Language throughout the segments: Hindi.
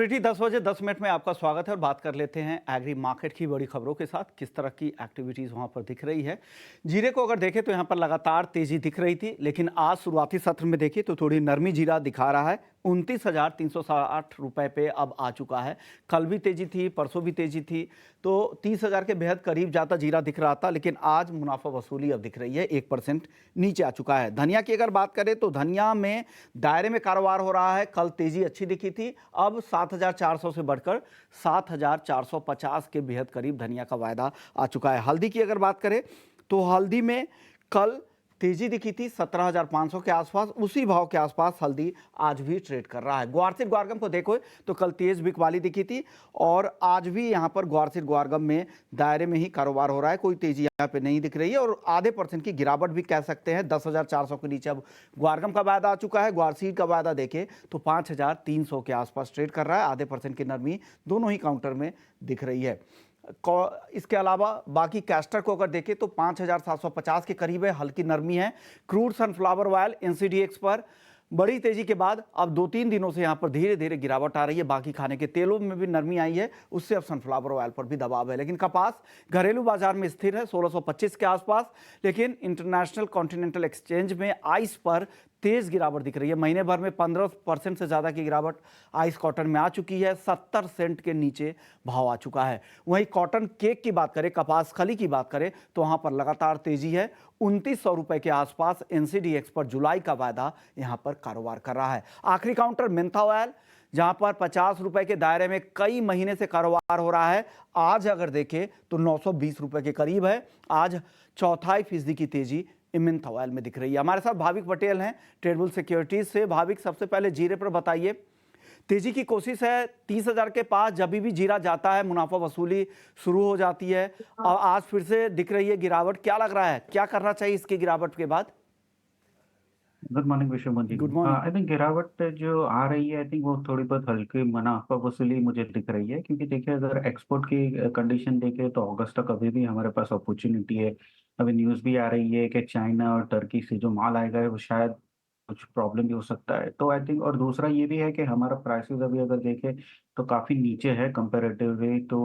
कमोडिटी 10 बजे 10 मिनट में आपका स्वागत है और बात कर लेते हैं एग्री मार्केट की बड़ी खबरों के साथ। किस तरह की एक्टिविटीज़ वहां पर दिख रही है। जीरे को अगर देखें तो यहां पर लगातार तेजी दिख रही थी, लेकिन आज शुरुआती सत्र में देखिए तो थोड़ी नरमी जीरा दिखा रहा है। 29,360 रुपए पे अब आ चुका है। कल भी तेजी थी, परसों भी तेजी थी, तो 30,000 के बेहद करीब जाता जीरा दिख रहा था, लेकिन आज मुनाफा वसूली अब दिख रही है 1% नीचे आ चुका है। धनिया की अगर बात करें तो धनिया में दायरे में कारोबार हो रहा है। कल तेजी अच्छी दिखी थी, अब 7,400 से बढ़कर 7,450 के बेहद करीब धनिया का वायदा आ चुका है। हल्दी की अगर बात करें तो हल्दी में कल तेजी दिखी थी 17,500 के आसपास, उसी भाव के आसपास हल्दी आज भी ट्रेड कर रहा है। ग्वारसिर ग्वारगम को देखो तो कल तेज बिकवाली दिखी थी और आज भी यहां पर ग्वारसिर ग्वारगम में दायरे में ही कारोबार हो रहा है, कोई तेजी यहां पे नहीं दिख रही है और आधे परसेंट की गिरावट भी कह सकते हैं। 10,400 के नीचे अब ग्वारगम का वायदा आ चुका है। ग्वारसिर का वायदा देखे तो 5,300 के आसपास ट्रेड कर रहा है। आधे परसेंट की नरमी दोनों ही काउंटर में दिख रही है। इसके अलावा बाकी कैस्टर को अगर देखें तो 5,750 के करीब है, हल्की नरमी है। क्रूड सनफ्लावर ऑयल एनसीडीएक्स पर बड़ी तेजी के बाद अब 2-3 दिनों से यहां पर धीरे धीरे गिरावट आ रही है। बाकी खाने के तेलों में भी नरमी आई है, उससे अब सनफ्लावर ऑयल पर भी दबाव है। लेकिन कपास घरेलू बाजार में स्थिर है 1625 के आसपास, लेकिन इंटरनेशनल कॉन्टिनेंटल एक्सचेंज में आइस पर तेज गिरावट दिख रही है। महीने भर में 15% से ज्यादा की गिरावट आइस कॉटन में आ चुकी है। 70 सेंट के नीचे भाव आ चुका है। वहीं कॉटन केक की बात करें, कपास खली की बात करें तो वहां पर लगातार तेजी है। 2,900 रुपए के आसपास एनसीडीएक्स पर जुलाई का वायदा यहां पर कारोबार कर रहा है। आखिरी काउंटर मेंथा ऑयल, जहां पर 50 रुपए के दायरे में कई महीने से कारोबार हो रहा है, आज अगर देखें तो 920 रुपए के करीब है। आज 0.25% की तेजी मेंथा ऑयल में दिख रही है। हमारे साथ भाविक पटेल हैं ट्रेडबुल सिक्योरिटीज से। भाविक, सबसे पहले जीरे पर बताइए, तेजी की कोशिश है 30,000 के पास, जब भी जीरा जाता है मुनाफा वसूली शुरू हो जाती है। और आज फिर से दिख रही है गिरावट, क्या लग रहा है क्या करना चाहिए इसकी गिरावट के बाद? Good morning Vishuman ji. Good morning. I think गिरावट जो आ रही है, आई थिंक वो थोड़ी बहुत हल्की मुनाफा वसूली मुझे दिख रही है, क्योंकि देखिए अगर एक्सपोर्ट की कंडीशन देखें तो अगस्त तक अभी भी हमारे पास अपॉर्चुनिटी है। अभी न्यूज़ भी आ रही है कि चाइना और टर्की से जो माल आएगा वो शायद कुछ प्रॉब्लम भी हो सकता है। तो आई थिंक, और दूसरा ये भी है कि हमारा प्राइसेस अभी अगर देखें तो काफ़ी नीचे है कंपैरेटिवली तो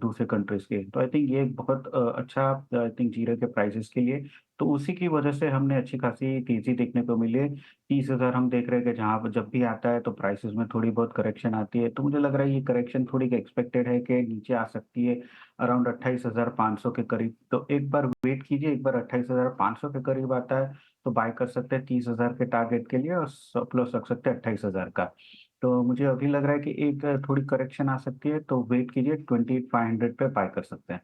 दूसरे कंट्रीज़ के। तो आई थिंक ये एक बहुत अच्छा आई थिंक जीरे के प्राइसेस के लिए, तो उसी की वजह से हमने अच्छी खासी तेज़ी देखने को मिली है। 30,000 हम देख रहे हैं कि जहाँ पर जब भी आता है तो प्राइसेस में थोड़ी बहुत करेक्शन आती है। तो मुझे लग रहा है ये करेक्शन थोड़ी एक्सपेक्टेड है कि नीचे आ सकती है अराउंड 28,500 के करीब। तो एक बार वेट कीजिए, एक बार 28,500 के करीब आता है तो बाय कर सकते हैं 30,000 के टारगेट के लिए और स्टॉप लॉस रख सकते हैं 28,000 का। तो मुझे अभी लग रहा है कि एक थोड़ी करेक्शन आ सकती है, तो वेट कीजिए 28,500 पे बाय कर सकते हैं।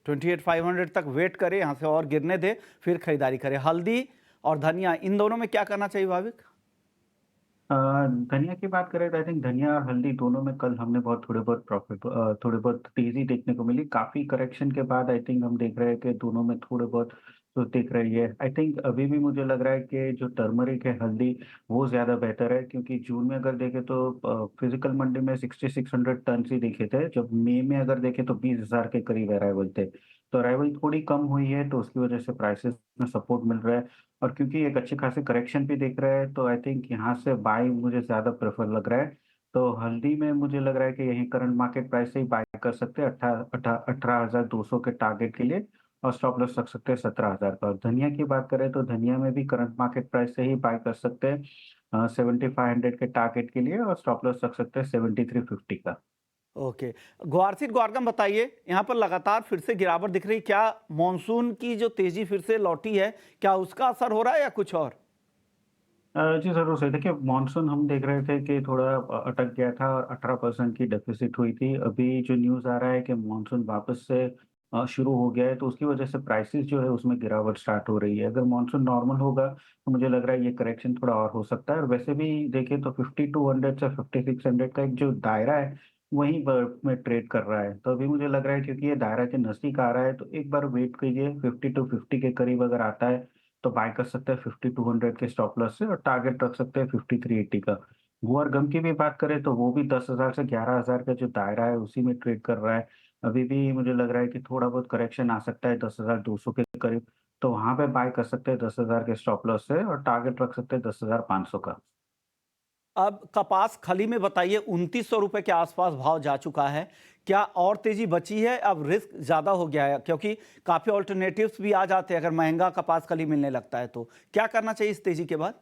28,500 तक वेट करें, यहां से और गिरने दे फिर खरीदारी करें। हल्दी और धनिया, इन दोनों में क्या करना चाहिए भाविक? अ, धनिया की बात करें तो आई थिंक धनिया और हल्दी दोनों में कल हमने बहुत थोड़े बहुत थोड़ी बहुत तेज़ी देखने को मिली। काफ़ी करेक्शन के बाद आई थिंक हम देख रहे हैं कि दोनों में थोड़े बहुत तो दिख रही है। आई थिंक अभी भी मुझे लग रहा है कि जो टर्मरिक है, हल्दी, वो ज़्यादा बेहतर है, क्योंकि जून में अगर देखें तो फिजिकल मंडी में 6600 टन ही दिखे थे। जब मई में अगर देखें तो 20,000 के करीब अराइवल थे। तो अराइवल थोड़ी कम हुई है, तो उसकी वजह से प्राइसेस में सपोर्ट मिल रहा है। और क्योंकि एक अच्छी खासी करेक्शन भी दिख रहा है, तो आई थिंक यहाँ से बाय मुझे ज़्यादा प्रेफर लग रहा है। तो हल्दी में मुझे लग रहा है कि यही करंट मार्केट प्राइस से ही बाय कर सकते हैं 18,200 के टारगेट के लिए, और स्टॉप लॉस रख सकते हैं 17,000 का। और धनिया की बात करें तो धनिया में भी करंट मार्केट प्राइस से ही बाय कर सकते हैं 7,500 के टारगेट के लिए, और स्टॉप लॉस रख सकते हैं 7,350 का। ओके। ग्वारसिर ग्वारगम बताइए, यहाँ पर लगातार फिर से गिरावट दिख रही, क्या मॉनसून की जो तेजी फिर से लौटी है, क्या उसका असर हो रहा है या कुछ और? जी, ज़रूर सही। देखिए, मानसून हम देख रहे थे कि थोड़ा अटक गया था और 18% की डेफ़िसिट हुई थी। अभी जो न्यूज़ आ रहा है कि मानसून वापस से शुरू हो गया है, तो उसकी वजह से प्राइसेज़ जो है उसमें गिरावट स्टार्ट हो रही है। अगर मानसून नॉर्मल होगा तो मुझे लग रहा है ये करेक्शन थोड़ा और हो सकता है, और वैसे भी देखें तो 5200 से 5600 का एक जो दायरा है, वहीं पर में ट्रेड कर रहा है। तो अभी मुझे लग रहा है, क्योंकि ये दायरा के नज़दीक आ रहा है, तो एक बार वेट कीजिए, 5250 के करीब अगर आता है तो बाय कर सकते हैं 5200 के स्टॉप लॉस से, और टारगेट रख सकते हैं 5380 का। गुआर गम की भी बात करें तो वो भी 10,000 से 11,000 का जो दायरा है उसी में ट्रेड कर रहा है। अभी भी मुझे लग रहा है कि थोड़ा बहुत करेक्शन आ सकता है 10,200 के करीब, तो वहाँ पे बाय कर सकते हैं 10,000 के स्टॉप लॉस से, और टारगेट रख सकते हैं 10,500 का। अब कपास खली में बताइए 2900 रुपये के आसपास भाव जा चुका है। क्या और तेजी बची है? अब रिस्क ज़्यादा हो गया है क्योंकि काफ़ी ऑल्टरनेटिव्स भी आ जाते हैं अगर महंगा कपास खली मिलने लगता है तो। क्या करना चाहिए इस तेजी के बाद?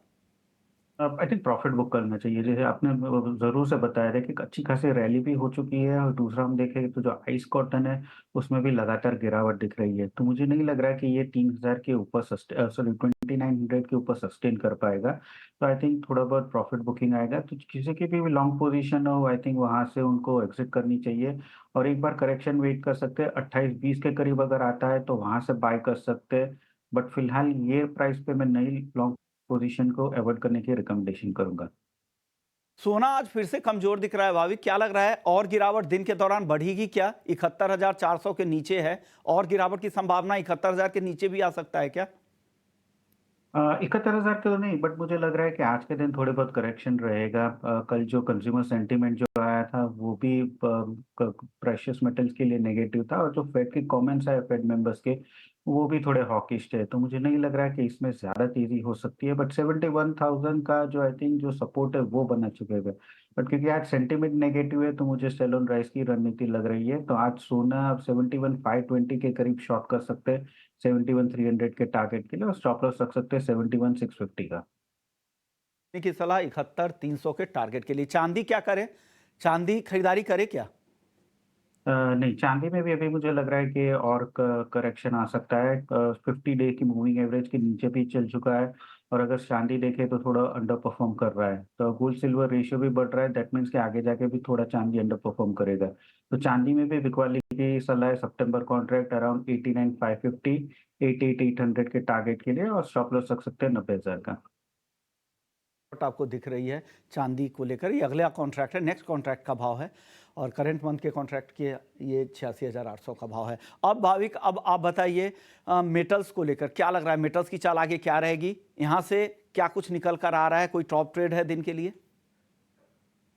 आई थिंक प्रॉफिट बुक करना चाहिए। जैसे आपने ज़रूर से बताया था कि एक अच्छी खासी रैली भी हो चुकी है और दूसरा हम देखें तो जो आइस कॉटन है, उसमें भी लगातार गिरावट दिख रही है। तो मुझे नहीं लग रहा है कि ये 3000 के ऊपर 2900 के ऊपर सस्टेन कर पाएगा। तो आई थिंक थोड़ा बहुत प्रॉफिट बुकिंग आएगा, तो किसी की भी लॉन्ग पोज़ीशन हो, आई थिंक वहाँ से उनको एग्ज़िट करनी चाहिए और एक बार करेक्शन वेट कर सकते हैं। 28-20 के करीब अगर आता है, तो वहाँ से बाय कर सकते हैं। बट फिलहाल ये प्राइस पे मैं नई लॉन्ग पोज़ीशन को अवॉइड करने की रिकमेंडेशन करूँगा। सोना आज फिर से कमजोर दिख रहा है भाविक, क्या लग रहा है और गिरावट दिन के दौरान बढ़ेगी क्या? 71,400 के नीचे है और गिरावट की संभावना 71,000 के नीचे भी आ सकता है क्या? 71,000 तो नहीं, बट मुझे लग रहा है कि आज के दिन थोड़े बहुत करेक्शन रहेगा। कल जो कंज्यूमर सेंटीमेंट जो आया था, वो भी प्रेशियस मेटल्स के लिए नेगेटिव था और जो फेड के कमेंट्स आए फेड मेंबर्स के, वो भी थोड़े हॉकिश थे। तो मुझे नहीं लग रहा है कि इसमें ज़्यादा तेज़ी हो सकती है, बट 71,000 का जो आई थिंक जो सपोर्ट है, वो बना चुकेगा। बट क्योंकि आज सेंटीमेंट नेगेटिव है, तो मुझे सेल ऑन राइज की रणनीति लग रही है। तो आज सोना आप 71,520 के करीब शॉर्ट कर सकते हैं, 71,300 के टारगेट के लिए, और स्टॉप लॉस रख सकते हैं 71,650 का। की सलाह 71,300 के टारगेट के लिए। चांदी क्या करें? चांदी खरीदारी करे क्या? नहीं, चांदी में भी अभी मुझे लग रहा है कि और करेक्शन आ सकता है। 50 डे की मूविंग एवरेज के नीचे भी चल चुका है और अगर चांदी देखें तो थोड़ा अंडर परफॉर्म कर रहा है। तो गोल्ड सिल्वर रेशियो भी बढ़ रहा है, दैट मीन्स कि आगे जाके भी थोड़ा चांदी अंडर परफॉर्म करेगा। तो चांदी में भी बिकवाली की सलाह है, सितंबर कॉन्ट्रैक्ट अराउंड 89,550, 88,800 के टारगेट के लिए, और स्टॉप लॉस रख सकते हैं 90,000 का। आपको दिख रही है चांदी को लेकर, ये अगला कॉन्ट्रैक्ट है, नेक्स्ट कॉन्ट्रैक्ट का भाव है और करंट मंथ के कॉन्ट्रैक्ट के ये 86,800 का भाव है। अब भाविक, अब आप बताइए मेटल्स को लेकर क्या लग रहा है? मेटल्स की चाल आगे क्या रहेगी? यहाँ से क्या कुछ निकल कर आ रहा है? कोई टॉप ट्रेड है दिन के लिए?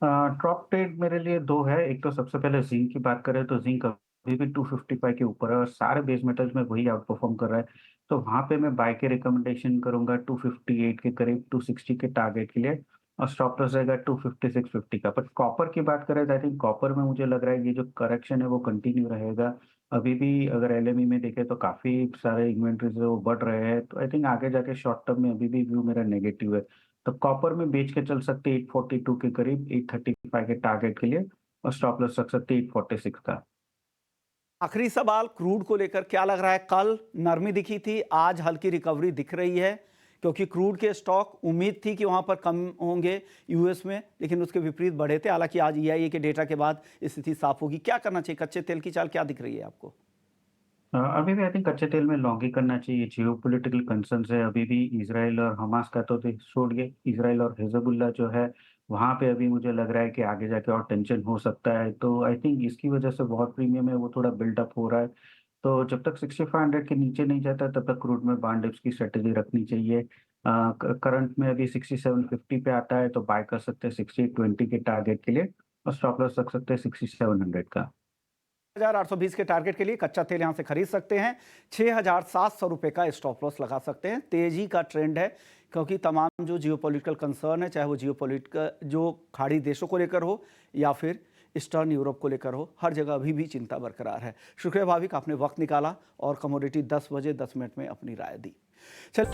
टॉप ट्रेड मेरे लिए 2 है। एक तो सबसे पहले ज़िंक की बात करें तो ज़िंक अभी भी 255 के ऊपर है और सारे बेस मेटल्स में वही आउट परफॉर्म कर रहा है। तो वहाँ पे मैं बाय के रिकमेंडेशन करूँगा 258 के करीब, 260 के टारगेट के लिए, और स्टॉप लॉस रहेगा 256.50 का। बट कॉपर की बात करें तो आई थिंक कॉपर में मुझे लग रहा है ये जो करेक्शन है वो कंटिन्यू रहेगा। अभी भी अगर एलएमई में देखें तो काफ़ी सारे इन्वेंटरीज़ है वो बढ़ रहे हैं। तो आई थिंक आगे जाके शॉर्ट टर्म में अभी भी व्यू मेरा नेगेटिव है। तो कॉपर में बेच के चल सकते हैं 842 के करीब, 835 के टारगेट के लिए, और स्टॉप लॉस रख सकते हैं 846 का। आखिरी सवाल क्रूड को लेकर क्या लग रहा है? कल नरमी दिखी थी, आज हल्की रिकवरी दिख रही है क्योंकि क्रूड के स्टॉक उम्मीद थी कि वहां पर कम होंगे यूएस में, लेकिन उसके विपरीत बढ़े थे। हालांकि आज ईआईए के डेटा के बाद स्थिति साफ होगी। क्या करना चाहिए? कच्चे तेल की चाल क्या दिख रही है आपको? अभी भी आई थिंक कच्चे तेल में लॉन्ग ही करना चाहिए। जियोपॉलिटिकल कंसर्न्स है अभी भी, इजराइल और हमास का तो छोड़िए, इजराइल और हिजबुल्लाह जो है, वहाँ पे अभी मुझे लग रहा है कि आगे जाके और टेंशन हो सकता है। तो आई थिंक इसकी वजह से बहुत प्रीमियम है वो थोड़ा बिल्डअप हो रहा है। तो जब तक 6500 के नीचे नहीं जाता तब तक क्रूड में बार डिप्स की स्ट्रेटेजी रखनी चाहिए। करंट में अभी 6750 पे आता है तो बाय कर सकते हैं 6820 के टारगेट के लिए, और स्टॉप लॉस रख सकते हैं 6700 का। 1820 के टारगेट के लिए कच्चा तेल यहां से खरीद सकते हैं। 6,700 रुपए का स्टॉप लॉस लगा सकते हैं। तेजी का ट्रेंड है क्योंकि तमाम जो जियोपॉलिटिकल कंसर्न है, चाहे वो जियोपॉलिटिकल जो खाड़ी देशों को लेकर हो या फिर ईस्टर्न यूरोप को लेकर हो, हर जगह अभी भी चिंता बरकरार है। शुक्रिया भाविक, आपने वक्त निकाला और कमोडिटी 10 बजे 10 मिनट में अपनी राय दी। चल